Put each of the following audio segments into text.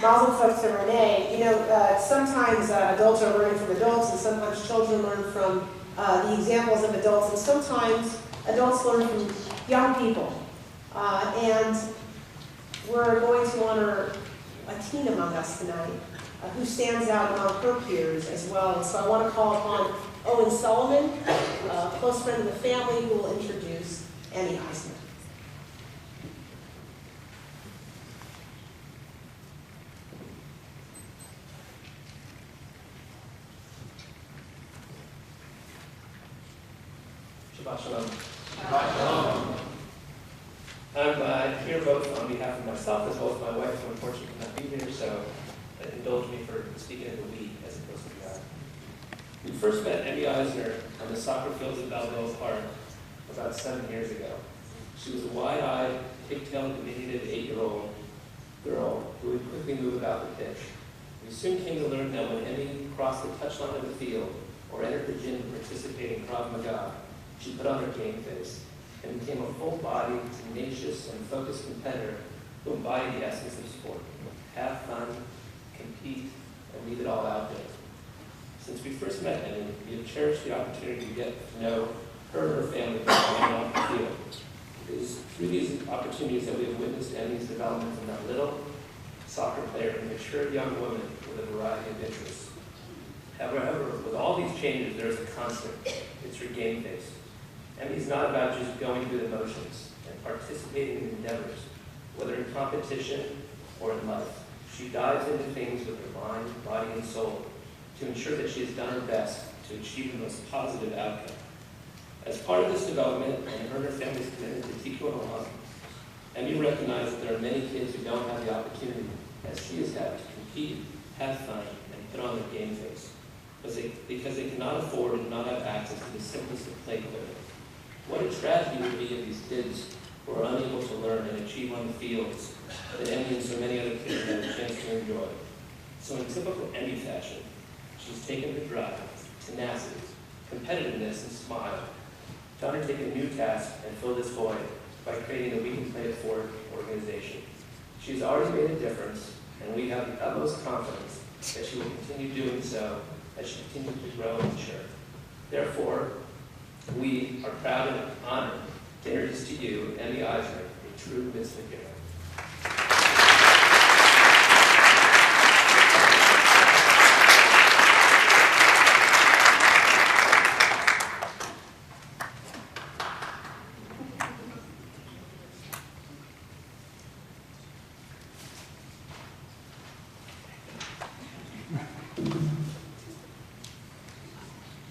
Mazel tov to Renee. You know, sometimes adults are learning from adults, and sometimes children learn from the examples of adults, and sometimes adults learn from young people. And we're going to honor a teen among us tonight who stands out among her peers as well. And so I want to call upon Owen Solomon, a close friend of the family, who will introduce Emmi Eisner. Shabbat Shalom. Shabbat Shalom. I'm here both on behalf of myself as well as my wife, who unfortunately cannot be here, so indulge me for speaking as a we as opposed to the I. We first met Emmi Eisner on the soccer fields at Balboa Park about 7 years ago. She was a wide-eyed, pigtailed, diminutive 8-year-old girl who would quickly move about the pitch. We soon came to learn that when Emmi crossed the touchline of the field or entered the gym to participate in Krav Maga, she put on her game face and became a full-bodied, tenacious, and focused competitor who embodied the essence of sport. Have fun, compete, and leave it all out there. Since we first met Emmi, we have cherished the opportunity to get to know her and her family off the field. It is through these opportunities that we have witnessed Emmi's development from that little soccer player to a mature young woman with a variety of interests. However, with all these changes, there is a constant. It's her game face. Emmi's not about just going through the motions and participating in endeavors, whether in competition or in life. She dives into things with her mind, body, and soul to ensure that she has done her best to achieve the most positive outcome. As part of this development and her and her family's commitment to Tikkun Olam, Emmi recognized that there are many kids who don't have the opportunity, as she has had, to compete, have fun, and put on their game face, because they cannot afford and not have access to the simplest of play equipment. What a tragedy it would be if these kids were unable to learn and achieve on the fields that Emmi and so many other kids had a chance to enjoy. So in typical Emmi fashion, she's taken the drive, tenacity, competitiveness, and smile to undertake a new task and fill this void by creating the We Can Play It Forward organization. She's already made a difference, and we have the utmost confidence that she will continue doing so as she continues to grow and mature. Therefore, we are proud and honored to introduce to you Emmi Eisner, a true Mitzvah hero.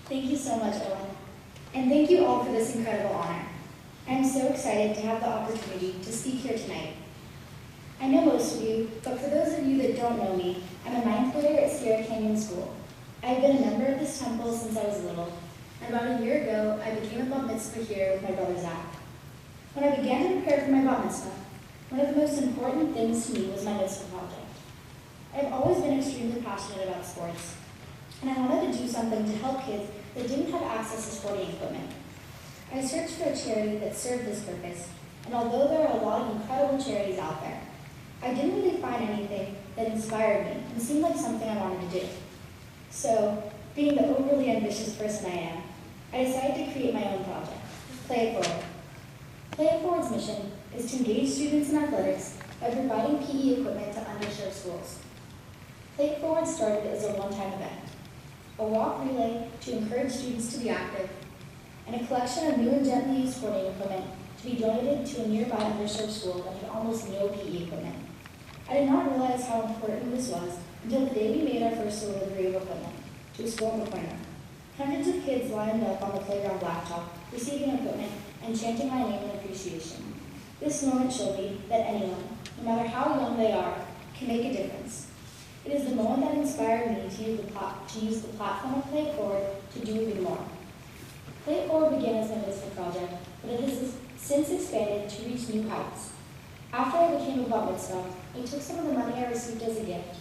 Thank you so much, Owen. And thank you all for this incredible honor. I am so excited to have the opportunity to speak here tonight. I know most of you, but for those of you that don't know me, I'm a 9th grader at Sierra Canyon School. I have been a member of this temple since I was little, and about a year ago, I became a bat mitzvah here with my brother Zach. When I began to prepare for my bat mitzvah, one of the most important things to me was my mitzvah project. I have always been extremely passionate about sports, and I wanted to do something to help kids that didn't have access to sporting equipment. I searched for a charity that served this purpose, and although there are a lot of incredible charities out there, I didn't really find anything that inspired me and seemed like something I wanted to do. So, being the overly ambitious person I am, I decided to create my own project, Play It Forward. Play It Forward's mission is to engage students in athletics by providing PE equipment to underserved schools. Play It Forward started as a one-time event, a walk relay to encourage students to be active, and a collection of new and gently used sporting equipment to be donated to a nearby underserved school that had almost no PE equipment. I did not realize how important this was until the day we made our first delivery of equipment to a school in the corner. Hundreds of kids lined up on the playground blacktop, receiving equipment and chanting my name in appreciation. This moment showed me that anyone, no matter how young they are, can make a difference. It is the moment that inspired me to use the platform of Play It Forward to do even more. Play It Forward began as my mitzvah project, but it has since expanded to reach new heights. After I became a bat mitzvah, I took some of the money I received as a gift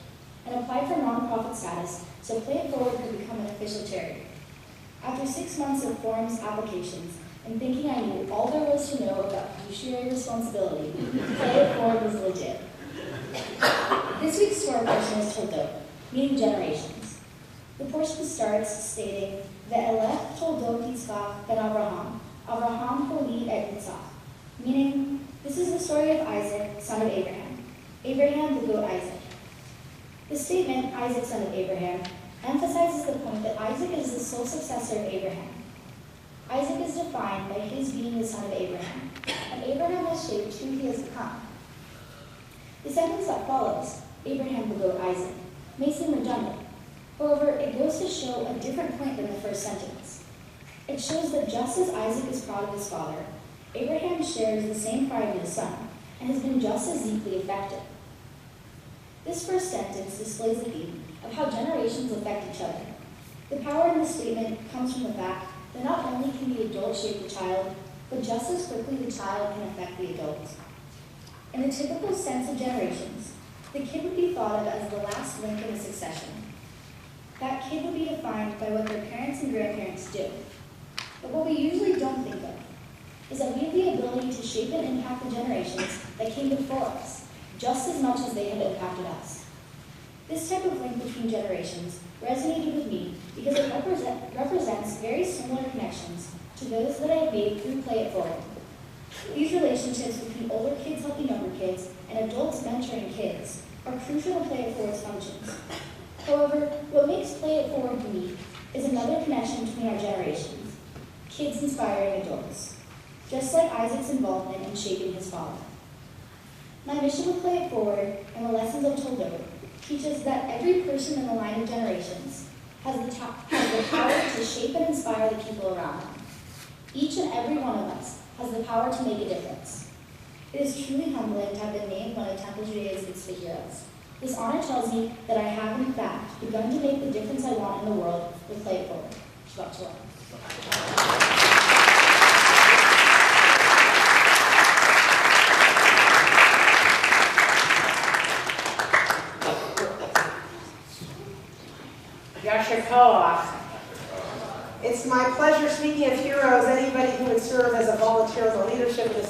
and applied for nonprofit status so Play It Forward could become an official charity. After 6 months of forms, applications, and thinking I knew all there was to know about fiduciary responsibility, Play It Forward was legit. This week's Torah portion is Toldot, meaning generations. The portion starts stating, Ve'elech Toldot Yitzchak ben Abraham, Abraham Holi et Yitzchak, meaning, this is the story of Isaac, son of Abraham. Abraham begot Isaac. The statement, Isaac, son of Abraham, emphasizes the point that Isaac is the sole successor of Abraham. Isaac is defined by his being the son of Abraham, and Abraham has shaped who he has become. The sentence that follows, Abraham begot Isaac, may seem redundant. However, it goes to show a different point than the first sentence. It shows that just as Isaac is proud of his father, Abraham shares the same pride in his son, and has been just as deeply affected. This first sentence displays the theme of how generations affect each other. The power in this statement comes from the fact that not only can the adult shape the child, but just as quickly the child can affect the adult. In the typical sense of generations, the kid would be thought of as the last link in the succession. That kid would be defined by what their parents and grandparents do. But what we usually don't think of is that we have the ability to shape and impact the generations that came before us, just as much as they have impacted us. This type of link between generations resonated with me because it represents very similar connections to those that I have made through Play It Forward. These relationships between older kids helping younger kids and adults mentoring kids are crucial to Play It Forward's functions. However, what makes Play It Forward unique is another connection between our generations, kids inspiring adults, just like Isaac's involvement in shaping his father. My mission with Play It Forward and the lessons of Toldot teaches that every person in the line of generations has the power to shape and inspire the people around them. Each and every one of us has the power to make a difference. It is truly humbling to have been named one of Temple Judaism's Mitzvah heroes. This honor tells me that I have, in fact, begun to make the difference I want in the world with Play It Forward. Shabbat Shalom. Yasher Koach. It's my pleasure, speaking of heroes, anybody who would serve as a volunteer in the leadership of this